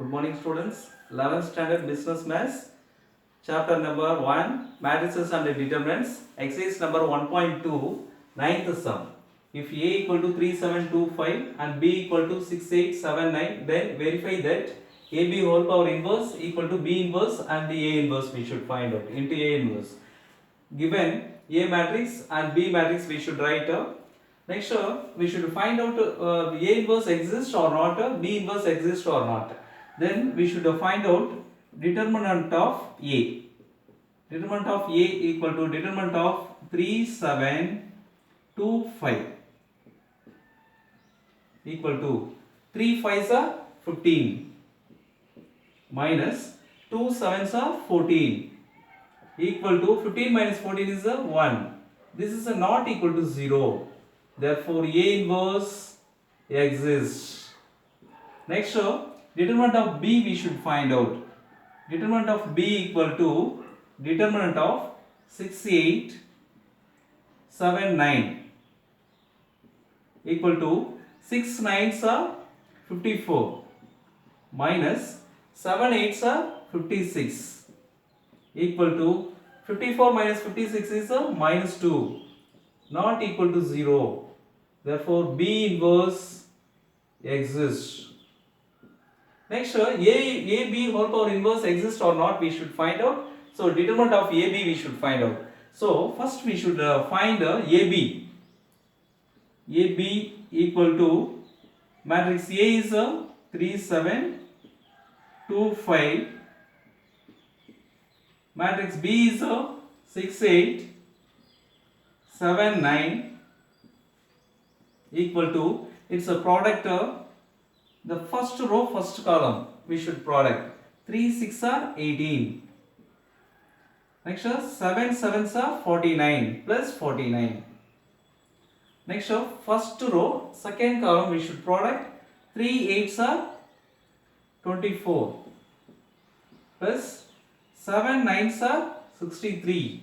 Good morning students. 11th standard business maths. Chapter number 1 matrices and determinants. Exercise number 1.2 ninth sum. If A equal to 3725 and B equal to 6879, then verify that AB whole power inverse equal to B inverse and the A inverse we should find out into A inverse. Given A matrix and B matrix we should write. Next we should find out A inverse exists or not, B inverse exists or not. Then we should find out determinant of A. Determinant of A equal to determinant of 3725 equal to 3 5s are 15 minus 2 7s are 14 equal to 15 minus 14 is a 1. This is a not equal to 0. Therefore, A inverse exists. Next, determinant of B we should find out. Determinant of B equal to determinant of 6879 equal to 6 9s are 54 minus 7 8s are 56 equal to 54 minus 56 is a minus 2, not equal to 0. Therefore, B inverse exists. Next, AB whole power inverse exists or not we should find out. So, determinant of AB we should find out. So, first we should find AB. AB equal to matrix A is 3 7 2 5. Matrix B is 6 8 7 9 equal to, it's a product the first row first column we should product 3 6 are 18. Next 7 7s are 49 plus 49. Next first row second column we should product 3 8s are 24 plus 7 9s are 63.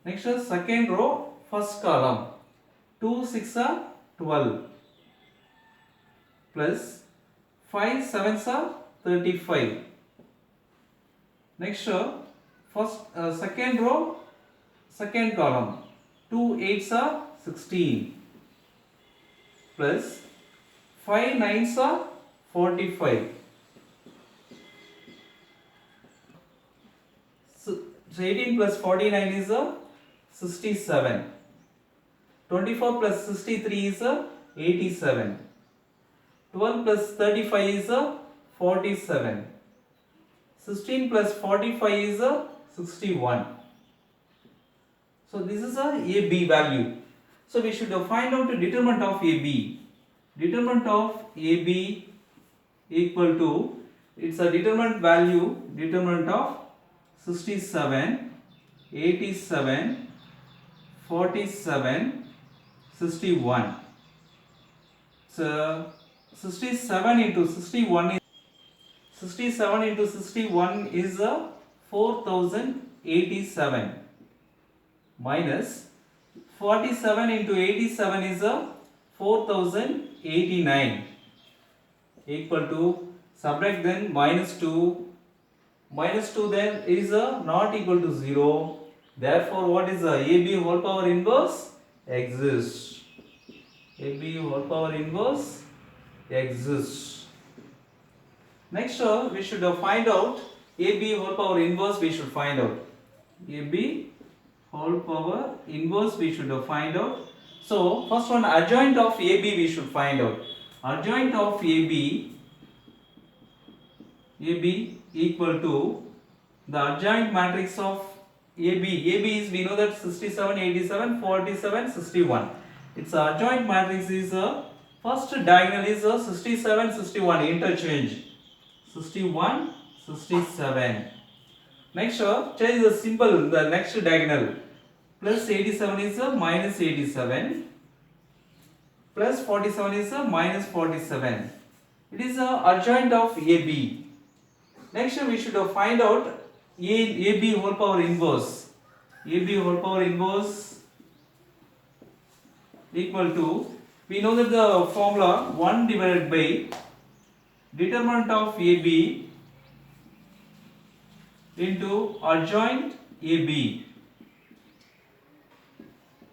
Next second row first column 2 6 are 12 plus 5 7s are 35. Next first second row second column 2 8s are 16 plus 5 9s are 45. So 18 plus 49 is 67. 24 plus 63 is 87. 12 plus 35 is 47. 16 plus 45 is 61. So this is a AB value. So we should find out the determinant of AB. Determinant of AB equal to, it's a determinant value, determinant of 67, 87, 47, 61. So 67 into 61 is 67 into 61 is 4087 minus 47 into 87 is 4089 equal to, subtract then minus 2. Minus 2 then is not equal to 0. Therefore, what is AB whole power inverse? Exists. AB whole power inverse exists. Next, we should find out AB whole power inverse. We should find out AB whole power inverse. We should find out. So, first one, adjoint of AB we should find out. Adjoint of AB equal to the adjoint matrix of AB. AB is, we know that 67, 87, 47, 61. Its adjoint matrix is first diagonal is 67, 61 interchange. 61, 67. Next change the symbol, the next diagonal. Plus 87 is minus 87. Plus 47 is minus 47. It is adjoint of AB. Next we should find out AB whole power inverse. AB whole power inverse equal to, we know that the formula 1 divided by determinant of AB into adjoint AB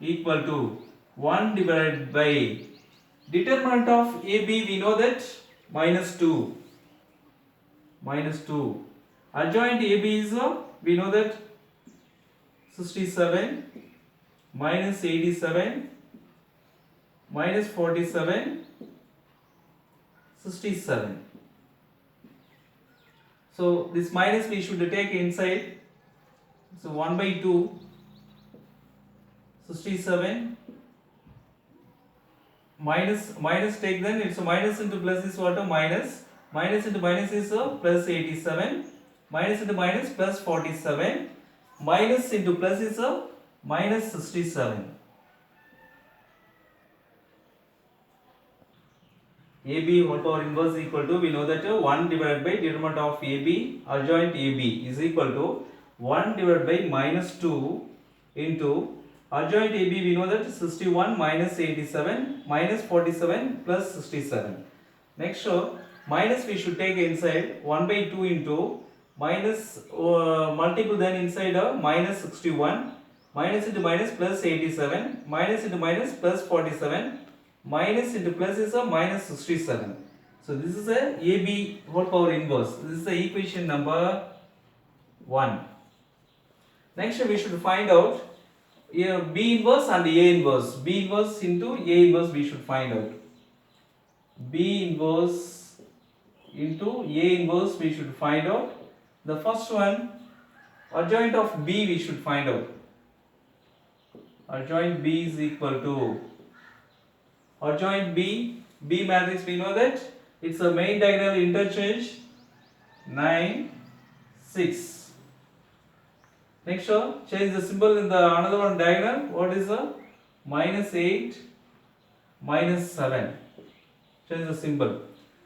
equal to 1 divided by determinant of AB, we know that minus 2. Adjoint AB is we know that 67 minus 87 minus 47 67. So this minus we should take inside. So 1 by 2 67 minus take, then it's a minus into plus is what? A minus into minus is a plus 87, minus into minus plus 47, minus into plus is a minus 67. AB whole power inverse equal to, we know that 1 divided by determinant of AB adjoint AB is equal to 1 divided by minus 2 into adjoint AB, we know that 61 minus 87 minus 47 plus 67. Next minus we should take inside 1 by 2 into minus multiple, then inside minus 61, minus into minus plus 87, minus into minus plus 47, minus into plus is a minus 67. So this is a AB whole power inverse. This is the equation number 1. Next we should find out B inverse and A inverse. B inverse into A inverse we should find out. B inverse into A inverse we should find out. The first one, adjoint of B we should find out. Adjoint B is equal to adjoint B matrix, we know that it's a main diagonal interchange 9 6. Next change the symbol in the another one diagonal. What is the minus 8 minus 7? Change the symbol.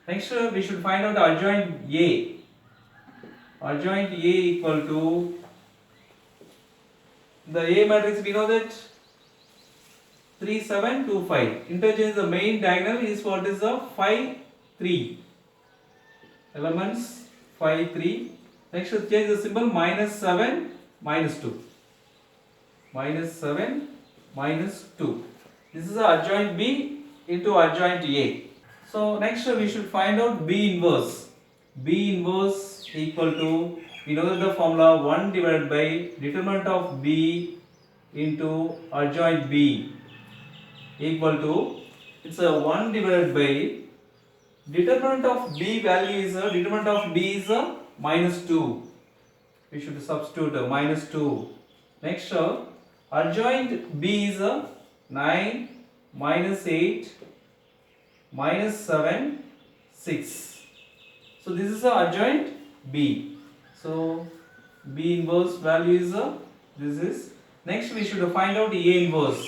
Next we should find out adjoint A. Adjoint A equal to the A matrix, we know that 3 7 2 5. Interchange the main diagonal is what is the 5 3. Elements 5 3. Next change the symbol minus 7 minus 2. Minus 7 minus 2. This is adjoint B into adjoint A. So next we should find out B inverse. B inverse equal to, we know that the formula 1 divided by determinant of B into adjoint B equal to, it's a 1 divided by determinant of B value is determinant of B is minus 2. We should substitute minus 2. Next adjoint B is 9 minus 8 minus 7 6. So this is adjoint B. So B inverse value is this is. Next we should find out A inverse.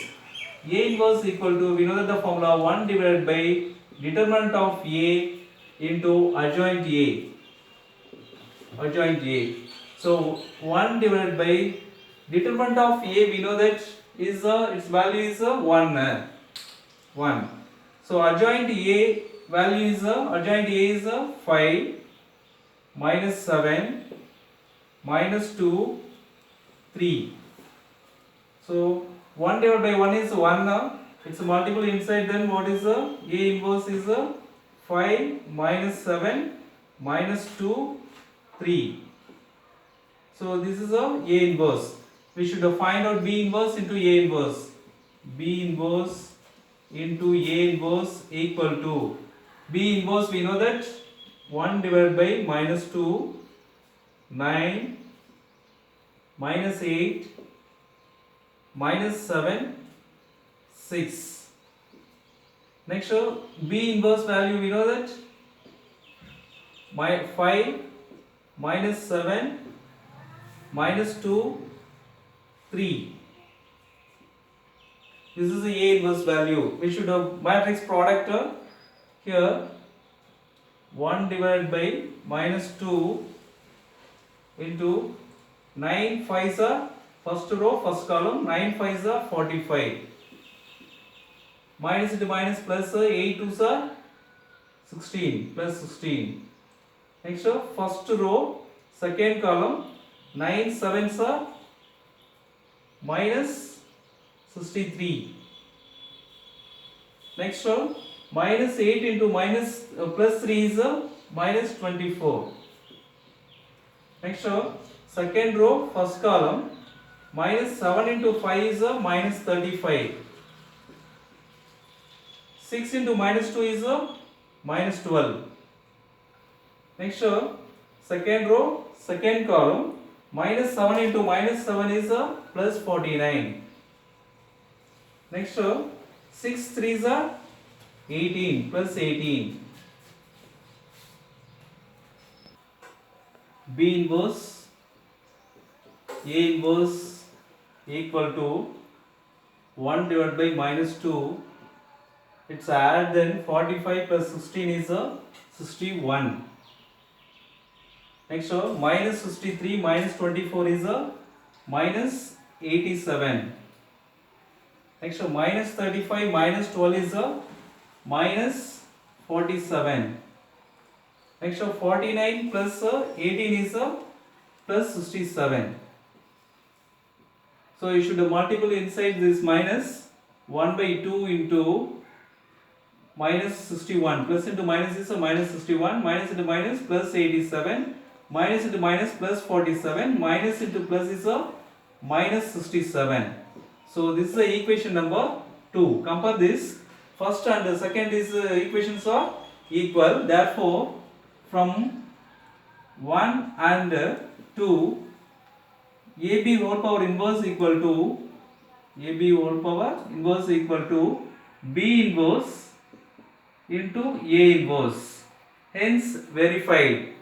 A inverse equal to, we know that the formula 1 divided by determinant of A into adjoint A. Adjoint A. So 1 divided by determinant of A, we know that is its value is 1. 1. So adjoint A value is adjoint A is 5 minus 7 minus 2 3. So 1 divided by 1 is 1. It's a multiple inside, then what is A inverse is 5 minus 7 minus 2 3. So this is A inverse. We should find out B inverse into A inverse. B inverse into A inverse equal to, B inverse we know that 1 divided by minus 2 9 minus 8 minus 7 6. Next B inverse value we know that 5 minus 7 minus 2 3. This is the A inverse value. We should have matrix product here 1 divided by minus 2 into 9 5s are first row first column, 9 5s are 45. Minus into minus plus 8 2s are 16 plus 16. Next first row, second column, 9 sevens are minus 63. Next one, minus 8 into minus plus 3 is minus 24. Next one, second row, first column, minus 7 into 5 is minus 35. 6 into minus 2 is minus 12. Next second row, second column, minus 7 into minus 7 is plus 49. Next 6 3s are 18 plus 18. B inverse A inverse equal to 1 divided by minus 2. It's add, then 45 plus 16 is 61. Next minus 63 minus 24 is minus 87. Next minus 35 minus 12 is minus 47. Next 49 plus 18 is plus 67. So you should multiply inside this minus 1 by 2 into minus 61, plus into minus is minus 61, minus into minus plus 87, minus into minus plus 47, minus into plus is minus 67. So this is the equation number 2. Compare this. First and second is equations are equal. Therefore, from 1 and 2, AB whole power inverse equal to AB whole power inverse equal to B inverse into A inverse. Hence verified.